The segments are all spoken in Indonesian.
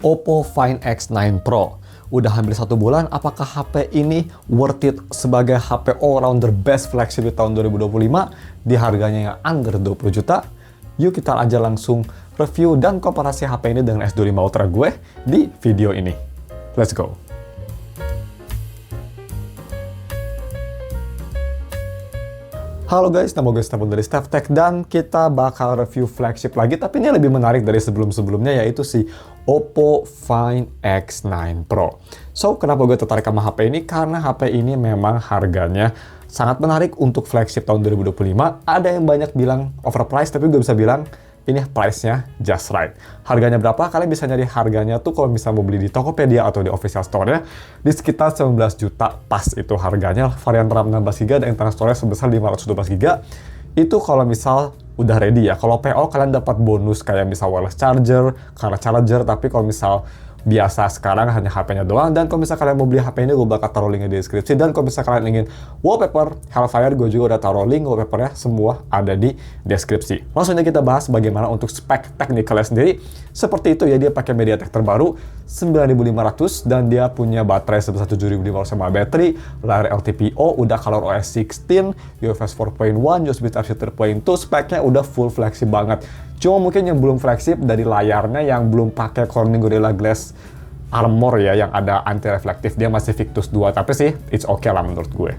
Oppo Find X9 Pro. Udah hampir 1 bulan, apakah HP ini worth it sebagai HP all-rounder best flagship di tahun 2025 di harganya yang under 20 juta? Yuk kita aja langsung review dan komparasi HP ini dengan S25 Ultra gue di video ini. Let's go! Halo guys, nama gue Stefan dari StefTech dan kita bakal review flagship lagi, tapi ini lebih menarik dari sebelum-sebelumnya, yaitu si Oppo Find X9 Pro. So, kenapa gue tertarik sama HP ini? Karena HP ini memang harganya sangat menarik untuk flagship tahun 2025. Ada yang banyak bilang overpriced, tapi gue bisa bilang ini price-nya just right. Harganya berapa? Kalian bisa nyari harganya tuh kalau misalnya mau beli di Tokopedia atau di official store-nya di sekitar 19 juta pas itu harganya. Varian RAM 16GB dan internal storage sebesar 512GB. Itu kalau misal udah ready ya. Kalau PO kalian dapat bonus kayak misal wireless charger, car charger, tapi kalau misal biasa sekarang hanya HP-nya doang. Dan kalau misalnya kalian mau beli HP ini, gue bakal taruh linknya di deskripsi. Dan kalau misalnya kalian ingin wallpaper Hellfire, gue juga udah taruh link wallpapernya, semua ada di deskripsi. Langsung aja kita bahas bagaimana untuk spek teknikalnya sendiri. Seperti itu ya, dia pakai MediaTek terbaru 9500 dan dia punya baterai sebesar 7500 mAh baterai, layar LTPO, udah ColorOS 16, UFS 4.1, USB Type-C 3.2, speknya udah full flagship banget. Cuma mungkin yang belum flagship dari layarnya yang belum pakai Corning Gorilla Glass Armor ya, yang ada anti-reflektif, dia masih Victus 2, tapi sih it's okay lah menurut gue.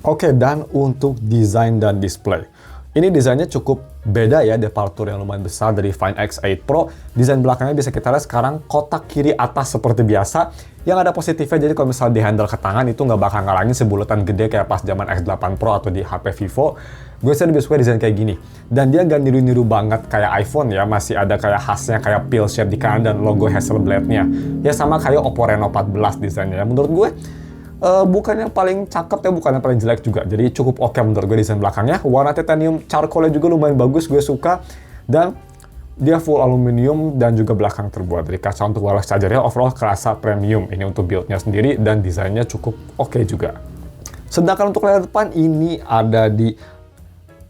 Oke, dan untuk desain dan display. Ini desainnya cukup beda ya, departure yang lumayan besar dari Find X8 Pro. Desain belakangnya bisa kita lihat sekarang kotak kiri atas seperti biasa. Yang ada positifnya, jadi kalau misalnya di handle ke tangan itu nggak bakal ngalangin sebulatan gede kayak pas zaman X8 Pro atau di HP Vivo. Gue sih lebih suka desain kayak gini. Dan dia nggak niru-niru banget kayak iPhone ya, masih ada kayak khasnya kayak pill shape di kanan dan logo Hasselblad-nya. Ya sama kayak Oppo Reno 14 desainnya. Menurut gue bukan yang paling cakep ya, bukan yang paling jelek juga. Jadi cukup oke menurut gue desain belakangnya. Warna titanium charcoal-nya juga lumayan bagus, gue suka. Dan dia full aluminium dan juga belakang terbuat dari kaca untuk wireless charger-nya. Overall kerasa premium ini untuk build-nya sendiri dan desainnya cukup oke juga. Sedangkan untuk layar depan ini ada di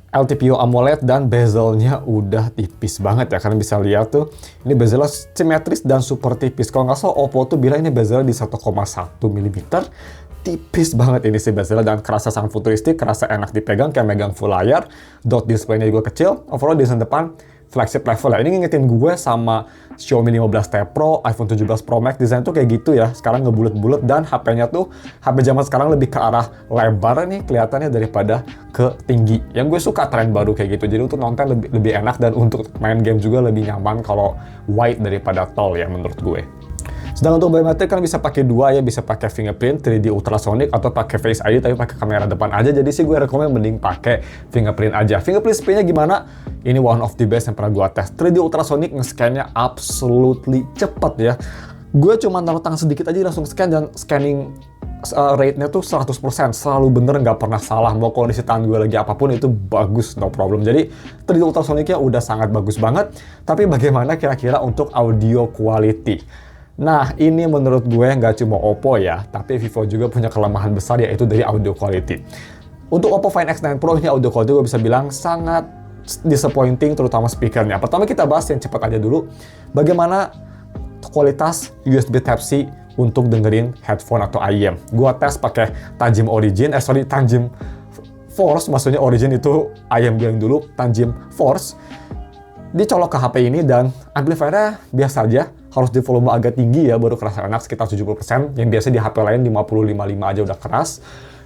LTPO AMOLED dan bezelnya udah tipis banget ya. Kalian bisa lihat tuh, ini bezelnya simetris dan super tipis. Kalau nggak salah Oppo tuh bilang ini bezelnya di 1,1 mm. Tipis banget ini sih bezelnya dan kerasa sangat futuristik, kerasa enak dipegang kayak megang full layar. Dot display-nya juga kecil. Overall desain depan flagship level ya. Ini ngingetin gue sama Xiaomi 15T Pro, iPhone 17 Pro Max, desain tuh kayak gitu ya. Sekarang ngebulet-bulet dan HP-nya tuh, HP zaman sekarang lebih ke arah lebar nih kelihatannya daripada ke tinggi. Yang gue suka tren baru kayak gitu. Jadi untuk nonton lebih enak dan untuk main game juga lebih nyaman kalau wide daripada tall ya menurut gue. Sedangkan untuk biometrik kan bisa pakai dua ya, bisa pakai fingerprint 3D ultrasonic atau pakai Face ID tapi pakai kamera depan aja. Jadi sih gue rekomend mending pakai fingerprint aja. Fingerprint speed-nya gimana? Ini one of the best yang pernah gue tes. 3D ultrasonic nge-scan-nya absolutely cepet ya. Gue cuma taruh tangan sedikit aja langsung scan dan scanning rate-nya tuh 100%, selalu bener, nggak pernah salah. Mau kondisi tangan gue lagi apapun itu bagus, no problem. Jadi 3D ultrasonicnya udah sangat bagus banget. Tapi bagaimana kira-kira untuk audio quality? Nah, ini menurut gue nggak cuma Oppo ya, tapi Vivo juga punya kelemahan besar yaitu dari audio quality. Untuk Oppo Find X9 Pro ini audio quality gue bisa bilang sangat disappointing, terutama speakernya. Pertama kita bahas yang cepat aja dulu, bagaimana kualitas USB Type-C untuk dengerin headphone atau IEM. Gue tes pakai Tanjim Origin, Tanjim Force, maksudnya Origin itu IEM bilang dulu, Tanjim Force. Dicolok ke HP ini dan amplifiernya biasa aja, harus di volume agak tinggi ya baru kerasa enak, sekitar 70%, yang biasa di HP lain 50-55 aja udah keras.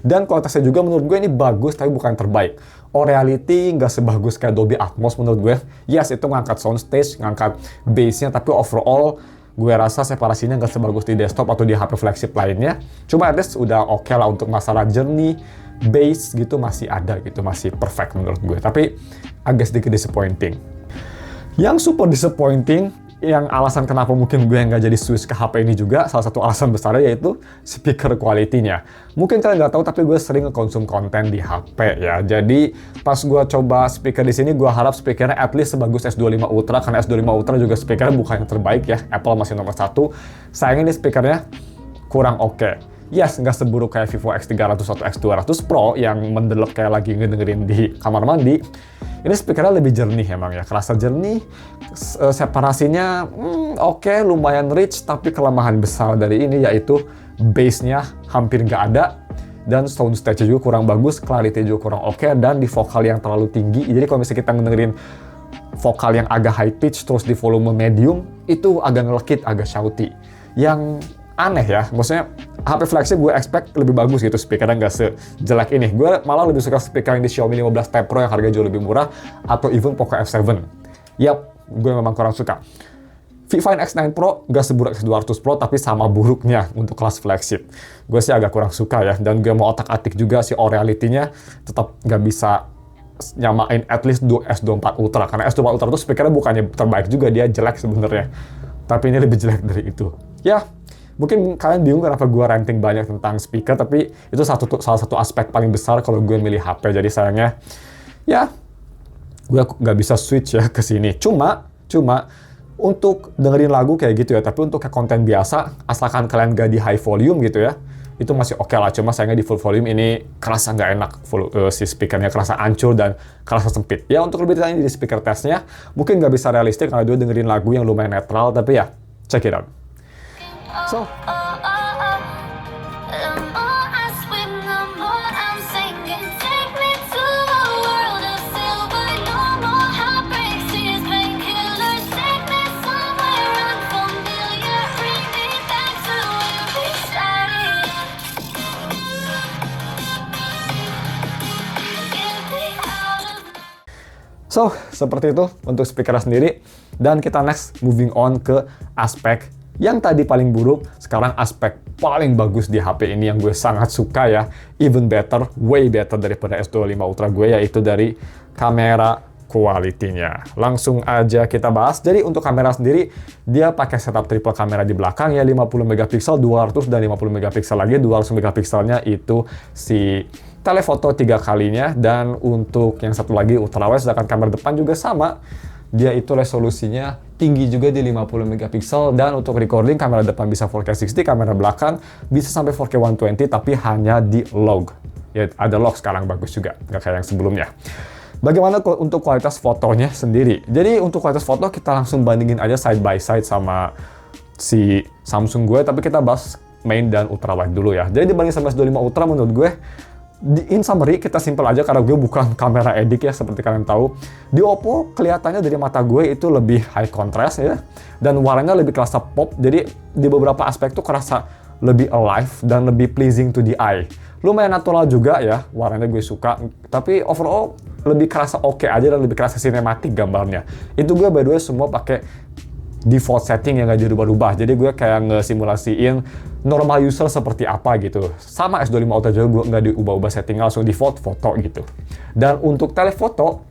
Dan kualitasnya juga menurut gue ini bagus tapi bukan terbaik. Reality nggak sebagus kayak Dolby Atmos menurut gue. Yes, itu ngangkat soundstage, ngangkat bass-nya, tapi overall gue rasa separasinya nggak sebagus di desktop atau di HP flagship lainnya. Cuma at least udah oke lah untuk masalah journey, bass gitu masih ada gitu, masih perfect menurut gue. Tapi agak sedikit disappointing. Yang super disappointing, yang alasan kenapa mungkin gue nggak jadi switch ke HP ini juga, salah satu alasan besarnya yaitu speaker quality-nya. Mungkin kalian nggak tahu, tapi gue sering ngekonsum konten di HP ya. Jadi pas gue coba speaker di sini, gue harap speakernya at least sebagus S25 Ultra, karena S25 Ultra juga speakernya bukan yang terbaik ya. Apple masih nomor 1. Sayangnya ini speakernya kurang oke. Yes, nggak seburuk kayak Vivo X300 atau X200 Pro yang mendelep kayak lagi ngedengerin di kamar mandi. Ini speakernya lebih jernih emang ya, kerasa jernih, separasinya oke, lumayan rich, tapi kelemahan besar dari ini yaitu bass-nya hampir nggak ada, dan sound stage juga kurang bagus, clarity juga kurang oke, dan di vokal yang terlalu tinggi. Jadi kalau misalnya kita ngedengerin vokal yang agak high pitch terus di volume medium, itu agak ngelekit, agak shouty. Yang aneh ya, maksudnya HP flagship gue expect lebih bagus gitu speakernya, nggak sejelek ini. Gue malah lebih suka speaker yang di Xiaomi 15T Pro yang harganya jauh lebih murah, atau even Poco F7. Yap, gue memang kurang suka. V Find X9 Pro nggak seburuk X200 Pro, tapi sama buruknya untuk kelas flagship. Gue sih agak kurang suka ya, dan gue mau otak-atik juga si Reality-nya tetap nggak bisa nyamain at least S24 Ultra, karena S24 Ultra itu speakernya bukannya terbaik juga, dia jelek sebenarnya. Tapi ini lebih jelek dari itu. Ya, mungkin kalian bingung kenapa gue ranting banyak tentang speaker, tapi itu salah satu aspek paling besar kalau gue milih HP. Jadi sayangnya, ya, gue nggak bisa switch ya ke sini. Cuma untuk dengerin lagu kayak gitu ya, tapi untuk ke konten biasa, asalkan kalian gak di high volume gitu ya, itu masih oke lah. Cuma sayangnya di full volume ini kerasa nggak enak, si speakernya kerasa hancur dan kerasa sempit. Ya, untuk lebih detailnya di speaker testnya, mungkin nggak bisa realistik karena dia dengerin lagu yang lumayan netral, tapi ya, check it out. So, seperti itu untuk speaker sendiri. Dan kita next moving on ke aspek yang tadi paling buruk, sekarang aspek paling bagus di HP ini yang gue sangat suka ya. Even better, way better daripada S25 Ultra gue, yaitu dari kamera quality-nya. Langsung aja kita bahas. Jadi untuk kamera sendiri, dia pakai setup triple kamera di belakang ya, 50 megapiksel, 200 dan 50 megapiksel lagi. 200 megapikselnya itu si telefoto 3 kalinya, dan untuk yang satu lagi ultrawide, sedangkan kamera depan juga sama. Dia itu resolusinya tinggi juga di 50 megapiksel, dan untuk recording kamera depan bisa 4K 60, kamera belakang bisa sampai 4K 120, tapi hanya di log. Ya, ada log sekarang bagus juga, nggak kayak yang sebelumnya. Bagaimana untuk kualitas fotonya sendiri? Jadi untuk kualitas foto kita langsung bandingin aja side by side sama si Samsung gue, tapi kita bahas main dan ultrawide dulu ya. Jadi dibanding sama S25 Ultra, menurut gue, in summary, kita simpel aja karena gue bukan kamera edik ya, seperti kalian tahu. Di Oppo kelihatannya dari mata gue itu lebih high contrast ya, dan warnanya lebih kerasa pop, jadi di beberapa aspek tuh kerasa lebih alive dan lebih pleasing to the eye. Lumayan natural juga ya, warnanya gue suka, tapi overall lebih kerasa oke aja dan lebih kerasa sinematik gambarnya. Itu gue by the way semua pakai default setting yang gak dirubah-rubah. Jadi gue kayak ngesimulasiin normal user seperti apa gitu. Sama S25 Ultra juga gue nggak diubah-ubah settingnya, langsung default foto gitu. Dan untuk telefoto,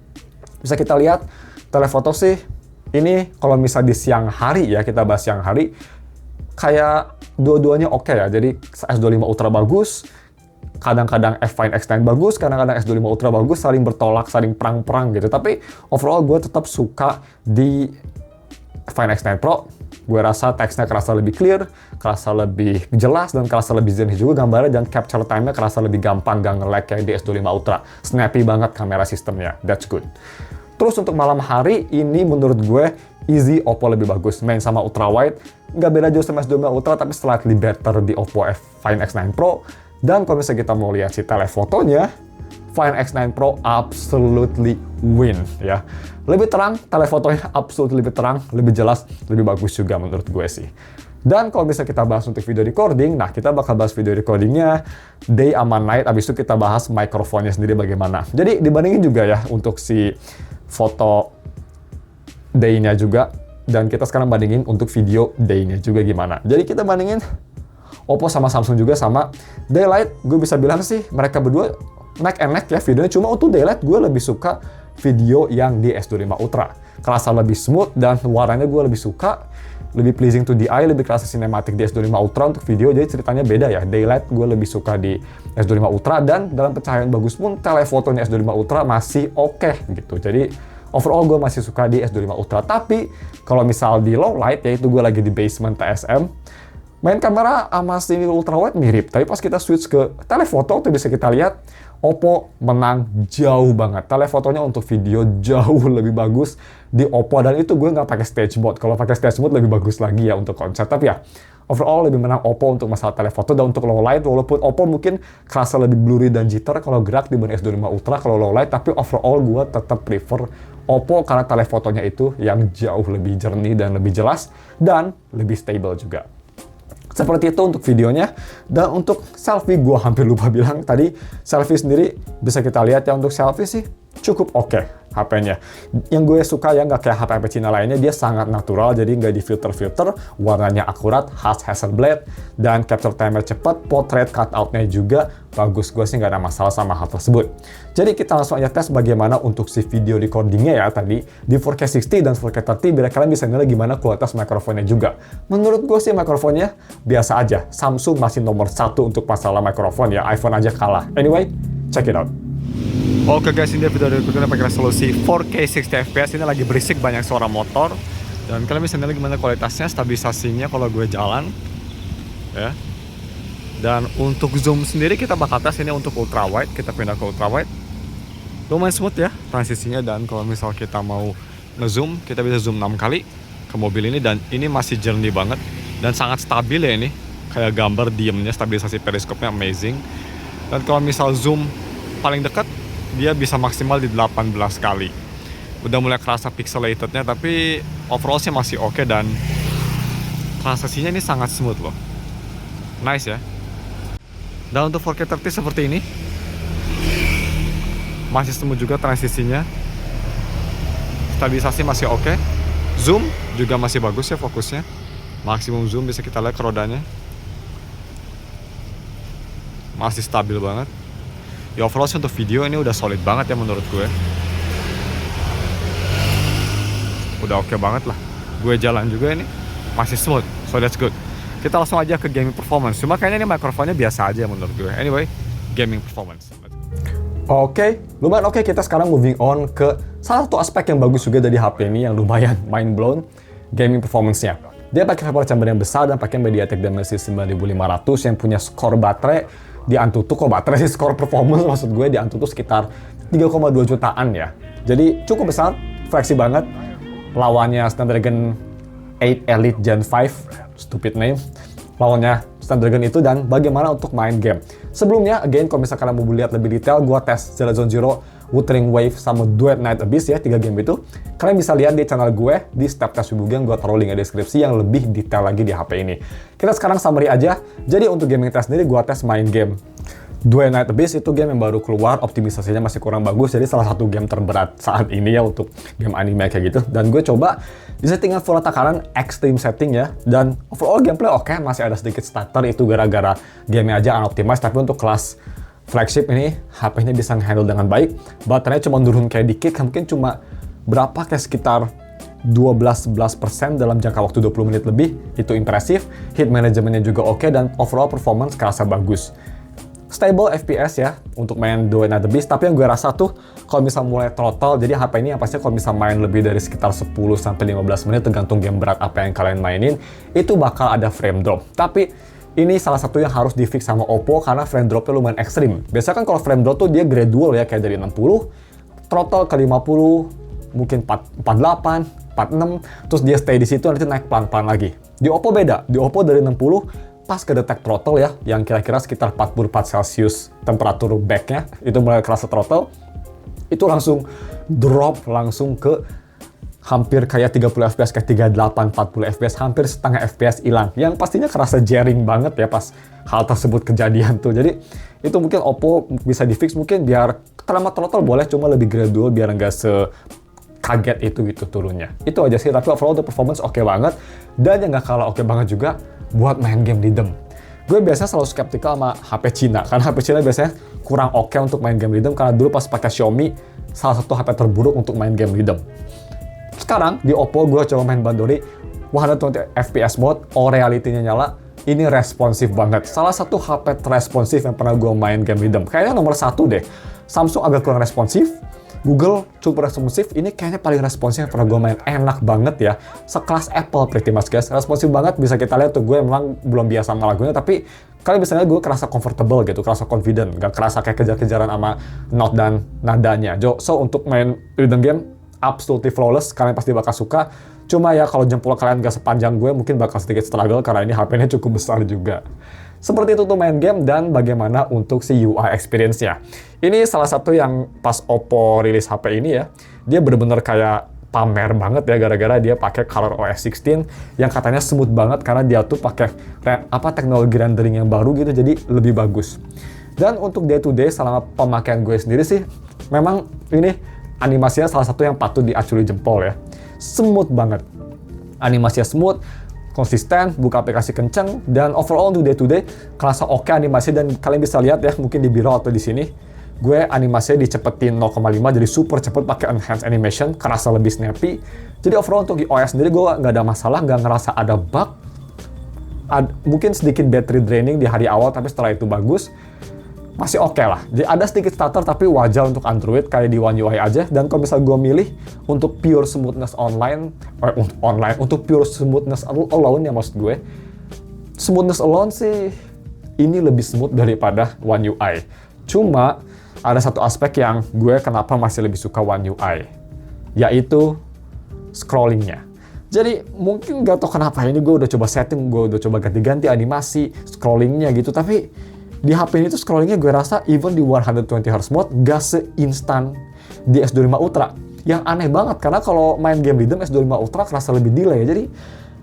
bisa kita lihat telefoto sih, ini kalau misal di siang hari ya, kita bahas siang hari, kayak dua-duanya oke ya. Jadi S25 Ultra bagus, kadang-kadang Find X9 bagus, kadang-kadang S25 Ultra bagus, saling bertolak, saling perang-perang gitu. Tapi overall gue tetap suka di Find X9 Pro. Gue rasa teksnya kerasa lebih clear, kerasa lebih jelas, dan kerasa lebih jernih juga gambarnya, dan capture time-nya kerasa lebih gampang, gak nge-lag kayak di S25 Ultra. Snappy banget kamera sistemnya, that's good. Terus untuk malam hari, ini menurut gue easy Oppo lebih bagus. Main sama ultrawide, nggak beda jauh sama S25 Ultra, tapi slightly better di Oppo Find X9 Pro. Dan kalau misalnya kita mau lihat si telefotonya, Find X9 Pro absolutely win ya. Lebih terang, telefotonya absolutely lebih terang, lebih jelas, lebih bagus juga menurut gue sih. Dan kalau misalnya kita bahas untuk video recording, nah kita bakal bahas video recordingnya day sama night, abis itu kita bahas mikrofonnya sendiri bagaimana. Jadi dibandingin juga ya untuk si foto day-nya juga, dan kita sekarang bandingin untuk video day-nya juga gimana. Jadi kita bandingin Oppo sama Samsung juga sama. Daylight, gue bisa bilang sih mereka berdua neck and neck ya videonya, cuma untuk daylight gue lebih suka video yang di S25 Ultra. Kerasa lebih smooth dan warnanya gue lebih suka, lebih pleasing to the eye, lebih kerasa sinematik di S25 Ultra untuk video, jadi ceritanya beda ya. Daylight gue lebih suka di S25 Ultra, dan dalam pencahayaan bagus pun telefotonya S25 Ultra masih oke gitu. Jadi overall gue masih suka di S25 Ultra. Tapi kalau misal di low light, yaitu gue lagi di basement TSM, Main kamera sama si ultrawide mirip, tapi pas kita switch ke telefoto tuh bisa kita lihat Oppo menang jauh banget. Telefotonya untuk video jauh lebih bagus di Oppo, dan itu gue nggak pakai stage mode. Kalau pakai stage mode lebih bagus lagi ya untuk konsep, tapi ya overall lebih menang Oppo untuk masalah telefoto. Dan untuk low light, walaupun Oppo mungkin kerasa lebih blurry dan jitter kalau gerak dibanding S25 Ultra kalau low light, tapi overall gue tetap prefer Oppo karena telefotonya itu yang jauh lebih jernih dan lebih jelas dan lebih stable juga. Seperti itu untuk videonya. Dan untuk selfie, gue hampir lupa bilang tadi, selfie sendiri bisa kita lihat ya, untuk selfie sih cukup oke HP-nya. Yang gue suka ya, nggak kayak HP-HP Cina lainnya, dia sangat natural, jadi nggak di filter-filter, warnanya akurat, khas Hasselblad, dan capture time-nya cepat, portrait cutout-nya juga bagus. Gue sih nggak ada masalah sama hal tersebut. Jadi kita langsung aja tes bagaimana untuk si video recordingnya ya tadi, di 4K 60 dan 4K 30, biar kalian bisa nilai gimana kualitas mikrofonnya juga. Menurut gue sih mikrofonnya biasa aja, Samsung masih nomor 1 untuk masalah mikrofon ya, iPhone aja kalah. Anyway, check it out. Oke guys, ini video recordingnya pakai resolusi 4K 60 fps. Ini lagi berisik, banyak suara motor, dan kalian bisa nilai gimana kualitasnya, stabilisasinya kalau gue jalan ya. Dan untuk zoom sendiri kita bakal tes ini untuk ultra wide. Kita pindah ke ultra wide, lumayan smooth ya transisinya. Dan kalau misal kita mau ngezoom, kita bisa zoom 6 kali ke mobil ini, dan ini masih jernih banget dan sangat stabil ya. Ini kayak gambar diemnya, stabilisasi periskopnya amazing. Dan kalau misal zoom paling dekat, dia bisa maksimal di 18 kali. Udah mulai kerasa pixelatednya, tapi overall sih masih oke, dan transisinya ini sangat smooth loh. Nice ya. Dan untuk 4K 30 seperti ini, masih smooth juga transisinya. Stabilisasi masih oke. Zoom juga masih bagus ya fokusnya. Maksimum zoom bisa kita lihat ke rodanya. Masih stabil banget. Ya overall sih untuk video ini udah solid banget ya menurut gue. Udah oke banget lah. Gue jalan juga ini masih smooth, so that's good. Kita langsung aja ke gaming performance. Cuma kayaknya ini mikrofonnya biasa aja menurut gue. Anyway, gaming performance. Oke, lumayan oke. Kita sekarang moving on ke salah satu aspek yang bagus juga dari HP ini yang lumayan mind blown, gaming performance-nya. Dia pakai vapor chamber yang besar dan pakai MediaTek Dimensity 9500 yang punya skor baterai di Antutu. Kok baterai sih, skor performance maksud gue di Antutu sekitar 3,2 jutaan ya. Jadi cukup besar, fleksi banget. Lawannya Snapdragon 8 Elite Gen 5, stupid name. Lawannya Snapdragon itu. Dan bagaimana untuk main game. Sebelumnya, again, kalau misalkan kalian mau lihat lebih detail, gue tes Zero Zone Zero, Wuthering Wave, sama Duet Night Abyss ya, 3 game itu. Kalian bisa lihat di channel gue, di Step Test Wibu Game, gue taruh link di deskripsi yang lebih detail lagi di HP ini. Kita sekarang summary aja. Jadi untuk gaming test sendiri, gue tes main game Duet Night Abyss. Itu game yang baru keluar, optimisasinya masih kurang bagus, jadi salah satu game terberat saat ini ya untuk game anime kayak gitu. Dan gue coba di settingan full tekanan extreme setting ya, dan overall gameplay oke, masih ada sedikit stutter, itu gara-gara gamenya aja unoptimized. Tapi untuk kelas flagship ini, HP-nya bisa handle dengan baik. Baterainya cuma turun kayak dikit, mungkin cuma berapa, kayak sekitar 12-11% dalam jangka waktu 20 menit lebih. Itu impresif. Heat manajemennya juga oke, dan overall performance kerasa bagus. Stable FPS ya untuk main Duet Night Abyss, tapi yang gue rasa tuh kalau misal mulai throttle, jadi HP ini yang pasti kalau misal main lebih dari sekitar 10-15 menit, tergantung game berat apa yang kalian mainin, itu bakal ada frame drop. Tapi ini salah satu yang harus di fix sama Oppo karena frame dropnya lumayan ekstrim. Biasanya kan kalau frame drop tuh dia gradual ya, kayak dari 60, throttle ke 50, mungkin 48, 46, terus dia stay di situ, nanti naik pelan-pelan lagi. Di Oppo beda, di Oppo dari 60, pas ke detect throttle ya, yang kira-kira sekitar 44 Celsius temperatur backnya, itu mulai kerasa throttle, itu langsung drop langsung ke hampir kayak 30 fps, kayak 38-40 fps, hampir setengah fps hilang. Yang pastinya kerasa jaring banget ya pas hal tersebut kejadian tuh. Jadi itu mungkin Oppo bisa di fix, mungkin biar terlama throttle boleh, cuma lebih gradual biar nggak kaget itu gitu turunnya. Itu aja sih, tapi overall the performance oke banget. Dan yang nggak kalah oke banget juga buat main game rhythm. Gue biasa selalu skeptikal sama HP Cina, karena HP Cina biasanya kurang oke untuk main game rhythm, karena dulu pas pakai Xiaomi, salah satu HP terburuk untuk main game rhythm. Sekarang di Oppo gue coba main Bandori 120 fps mode, all reality-nya nyala, ini responsif banget. Salah satu HP responsif yang pernah gue main game rhythm. Kayaknya nomor 1 deh. Samsung agak kurang responsif, Google cukup responsif, ini kayaknya paling responsif yang pernah gue main, enak banget ya. Sekelas Apple pretty much guys, responsif banget, bisa kita lihat tuh gue memang belum biasa sama lagunya, tapi kalian bisa lihat gue kerasa comfortable gitu, kerasa confident, gak kerasa kayak kejar-kejaran sama note dan nadanya. So untuk main rhythm game, absolutely flawless, kalian pasti bakal suka. Cuma ya kalau jempol kalian gak sepanjang gue, mungkin bakal sedikit struggle karena ini HP-nya cukup besar juga. Seperti itu tuh main game, dan bagaimana untuk si UI experience-nya. Ini salah satu yang pas Oppo rilis HP ini ya, dia bener-bener kayak pamer banget ya, gara-gara dia pakai ColorOS 16 yang katanya smooth banget karena dia tuh pakai teknologi rendering yang baru gitu, jadi lebih bagus. Dan untuk day to day selama pemakaian gue sendiri sih, memang ini animasinya salah satu yang patut diacungi jempol ya. Smooth banget. Animasinya smooth, konsisten, buka aplikasi kenceng, dan overall untuk day to day kerasa oke animasi, dan kalian bisa lihat ya mungkin di biro atau di sini gue animasinya dicepetin 0,5 jadi super cepet pakai enhanced animation, kerasa lebih snappy. Jadi overall untuk iOS sendiri gue nggak ada masalah, nggak ngerasa ada bug. Mungkin sedikit battery draining di hari awal, tapi setelah itu bagus. Masih oke lah. Jadi ada sedikit stutter tapi wajar untuk Android kayak di One UI aja. Dan kalau misal gue milih untuk pure smoothness untuk pure smoothness alone ya, maksud gue, smoothness alone sih ini lebih smooth daripada One UI. Cuma ada satu aspek yang gue kenapa masih lebih suka One UI, yaitu scrollingnya. Jadi mungkin gak tau kenapa ini gue udah coba setting, gue udah coba ganti-ganti animasi scrollingnya gitu, tapi di HP ini tuh scrollingnya gue rasa even di 120Hz mode gak seinstan di S25 Ultra. Yang aneh banget, karena kalau main game rhythm S25 Ultra kerasa lebih delay. Jadi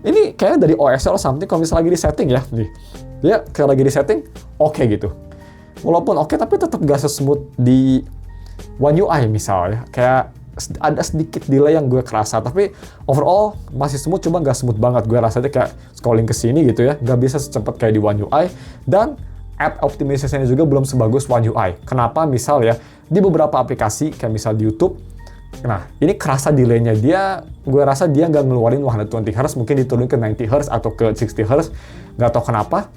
ini kayaknya dari OS or something, kalau misalnya lagi di setting ya, nih, dia kayak lagi di setting, oke gitu. Walaupun oke, tapi tetap gak sesmooth di One UI misalnya. Kayak ada sedikit delay yang gue kerasa, tapi overall masih smooth, cuma gak smooth banget. Gue rasanya kayak scrolling ke sini gitu ya, gak bisa secepat kayak di One UI. Dan app optimization-nya juga belum sebagus One UI. Kenapa? Misal ya, di beberapa aplikasi, kayak misal di YouTube, nah, ini kerasa delay-nya dia, gue rasa dia nggak ngeluarin 120Hz, mungkin diturun ke 90Hz atau ke 60Hz, nggak tahu kenapa.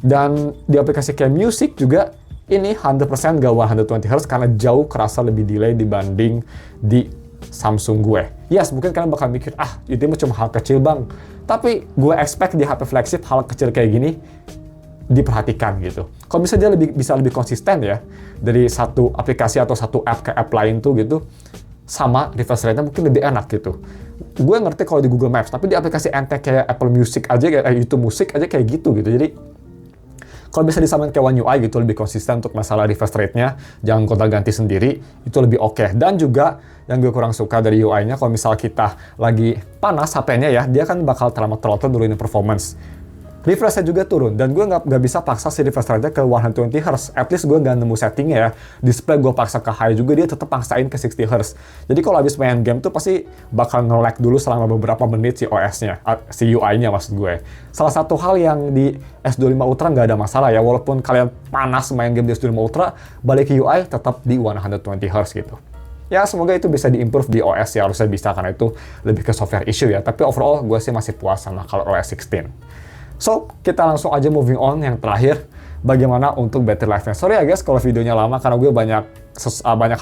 Dan di aplikasi kayak Music juga, ini 100% nggak 120Hz karena jauh kerasa lebih delay dibanding di Samsung gue. Yes, mungkin kalian bakal mikir, itu cuma hal kecil bang. Tapi gue expect di HP flagship hal kecil kayak gini diperhatikan gitu. Kalau bisa dia bisa lebih konsisten ya, dari satu aplikasi atau satu app ke app lain tuh gitu, sama refresh rate-nya mungkin lebih enak gitu. Gue ngerti kalau di Google Maps, tapi di aplikasi enteng kayak Apple Music aja, kayak YouTube Music aja kayak gitu. Jadi kalau bisa disamain kayak One UI gitu, lebih konsisten untuk masalah refresh rate-nya, jangan gonta-ganti sendiri, itu lebih oke. Dan juga yang gue kurang suka dari UI-nya, kalau misal kita lagi panas HP-nya ya, dia kan bakal throttle nurunin performance. Refresh-nya juga turun, dan gue nggak bisa paksa si refresh rate-nya ke 120Hz. At least gue nggak nemu settingnya ya. Display gue paksa ke high juga, dia tetap paksain ke 60Hz. Jadi kalau habis main game tuh pasti bakal nge-lag dulu selama beberapa menit si OS-nya, si UI-nya maksud gue. Salah satu hal yang di S25 Ultra nggak ada masalah ya, walaupun kalian panas main game di S25 Ultra, balik ke UI tetap di 120Hz gitu. Ya semoga itu bisa di-improve di OS ya, harusnya bisa karena itu lebih ke software issue ya. Tapi overall gue sih masih puas sama ColorOS 16. So, kita langsung aja moving on yang terakhir, bagaimana untuk battery life-nya. Sorry ya guys kalau videonya lama, karena gue banyak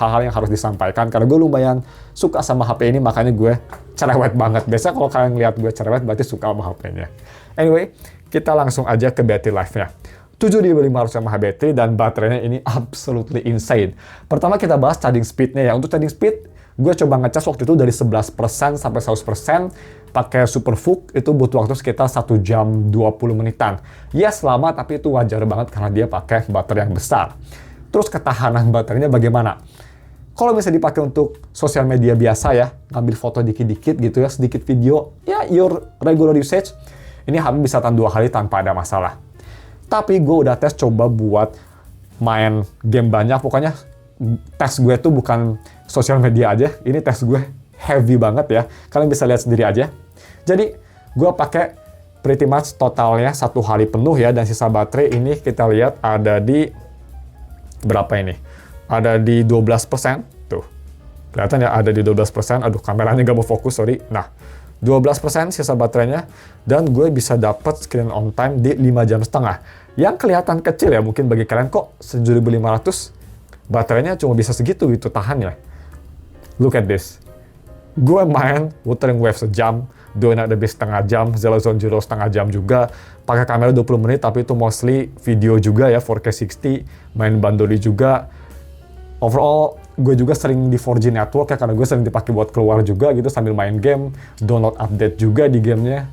hal-hal yang harus disampaikan, karena gue lumayan suka sama HP ini, makanya gue cerewet banget. Biasanya kalau kalian lihat gue cerewet, berarti suka sama HP-nya. Anyway, kita langsung aja ke battery life-nya. 7.500 mAh baterai, dan baterainya ini absolutely insane. Pertama kita bahas charging speed-nya ya. Untuk charging speed, gue coba ngecas waktu itu dari 11% sampai 100%, pakai SuperVOOC itu butuh waktu sekitar 1 jam 20 menitan. Yes, lama, tapi itu wajar banget karena dia pakai baterai yang besar. Terus ketahanan baterainya bagaimana? Kalau bisa dipakai untuk sosial media biasa ya, ngambil foto dikit-dikit gitu ya, sedikit video, ya your regular usage, ini hampir bisa tahan 2 hari tanpa ada masalah. Tapi gue udah tes coba buat main game banyak, pokoknya tes gue tuh bukan sosial media aja, ini tes gue heavy banget ya, kalian bisa lihat sendiri aja. Jadi gue pakai pretty much totalnya 1 hari penuh ya, dan sisa baterai ini kita lihat ada di berapa ini? Ada di 12%, tuh. Kelihatan ya ada di 12%, aduh kameranya nggak mau fokus, sorry. Nah, 12% sisa baterainya, dan gue bisa dapat screen on time di 5,5 jam. Yang kelihatan kecil ya, mungkin bagi kalian kok 7.500 baterainya cuma bisa segitu gitu tahannya. Look at this. Gue main Wuthering Waves sejam, Do Not The Beast setengah jam, Zero Zone Zero setengah jam juga, pakai kamera 20 menit tapi itu mostly video juga ya, 4K 60, main Bandoli juga. Overall, gue juga sering di 4G network ya, karena gue sering dipakai buat keluar juga gitu sambil main game, download update juga di gamenya.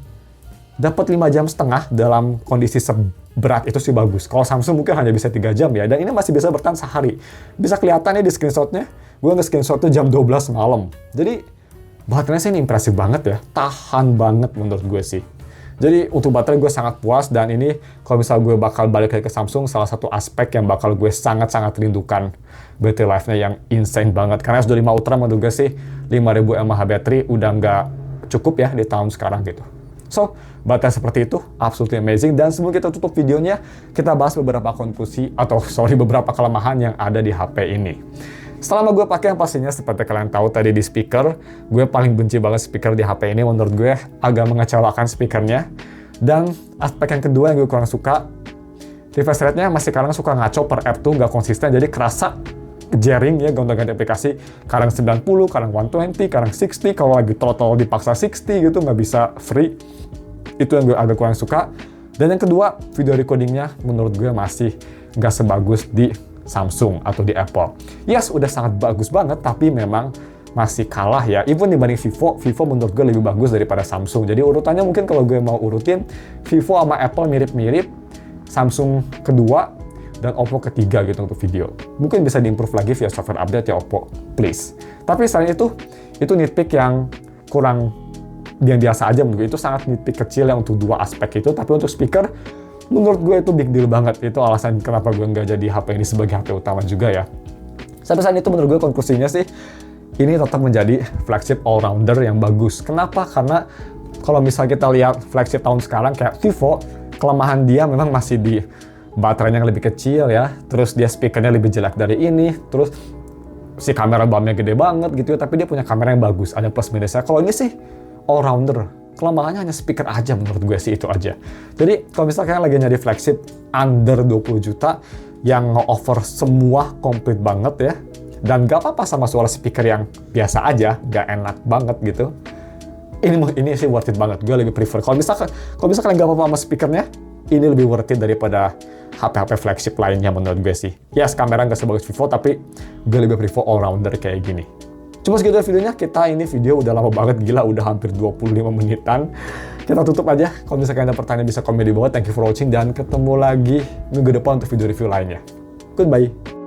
Dapat 5 jam setengah dalam kondisi seberat itu sih bagus. Kalau Samsung mungkin hanya bisa 3 jam ya, dan ini masih bisa bertahan sehari. Bisa kelihatan ya di screenshotnya, gue nge-screenshot tuh jam 12 malam. Jadi baterainya sih ini impresif banget ya, tahan banget menurut gue sih. Jadi untuk baterai gue sangat puas, dan ini kalau misal gue bakal balik lagi ke Samsung, salah satu aspek yang bakal gue sangat-sangat rindukan, battery life-nya yang insane banget. Karena S25 Ultra menurut gue sih 5000 mAh baterai udah nggak cukup ya di tahun sekarang gitu. So, baterai seperti itu, absolutely amazing. Dan sebelum kita tutup videonya, kita bahas beberapa konklusi, beberapa kelemahan yang ada di HP ini. Selama gue pakai yang pastinya seperti kalian tahu tadi di speaker, gue paling benci banget speaker di HP ini. Menurut gue agak mengecewakan speakernya. Dan aspek yang kedua yang gue kurang suka, refresh rate-nya masih kadang suka ngaco per app tuh, nggak konsisten. Jadi kerasa jaring ya, gonta-ganti aplikasi. Kadang 90, kadang 120, kadang 60. Kalau lagi throttle dipaksa 60 gitu, nggak bisa free. Itu yang gue agak kurang suka. Dan yang kedua, video recordingnya menurut gue masih nggak sebagus di Samsung atau di Apple. Yes, udah sangat bagus banget, tapi memang masih kalah ya. Even dibanding Vivo menurut gue lebih bagus daripada Samsung. Jadi urutannya mungkin kalau gue mau urutin, Vivo sama Apple mirip-mirip, Samsung kedua, dan Oppo ketiga gitu untuk video. Mungkin bisa diimprove lagi via software update ya Oppo, please. Tapi selain itu nitpick yang kurang, yang biasa aja menurut gue. Itu sangat nitpick kecil ya untuk dua aspek itu, tapi untuk speaker, menurut gue itu big deal banget. Itu alasan kenapa gue nggak jadi HP ini sebagai HP utama juga ya. Sampai saat itu menurut gue konklusinya sih, ini tetap menjadi flagship all-rounder yang bagus. Kenapa? Karena kalau misalnya kita lihat flagship tahun sekarang kayak Vivo, kelemahan dia memang masih di baterainya yang lebih kecil ya, terus dia speakernya lebih jelek dari ini, terus si kamera BAM-nya gede banget gitu ya, tapi dia punya kamera yang bagus, ada plus minusnya. Kalau ini sih all-rounder. Kelemahannya hanya speaker aja menurut gue sih, itu aja. Jadi kalau misalnya kalian lagi nyari flagship under 20 juta yang nge-offer semua komplit banget ya, dan gak apa-apa sama suara speaker yang biasa aja, gak enak banget gitu, ini sih worth it banget. Gue lebih prefer kalau misalkan kalian gak apa-apa sama speakernya, ini lebih worth it daripada HP-HP flagship lainnya menurut gue sih. Yes, kamera nggak sebagus Vivo, tapi gue lebih prefer all-rounder kayak gini. Cuma segitu videonya, ini video udah lama banget, gila, udah hampir 25 menitan. Kita tutup aja. Kalau misalkan ada pertanyaan bisa komen di bawah. Thank you for watching, dan ketemu lagi minggu depan untuk video review lainnya. Goodbye.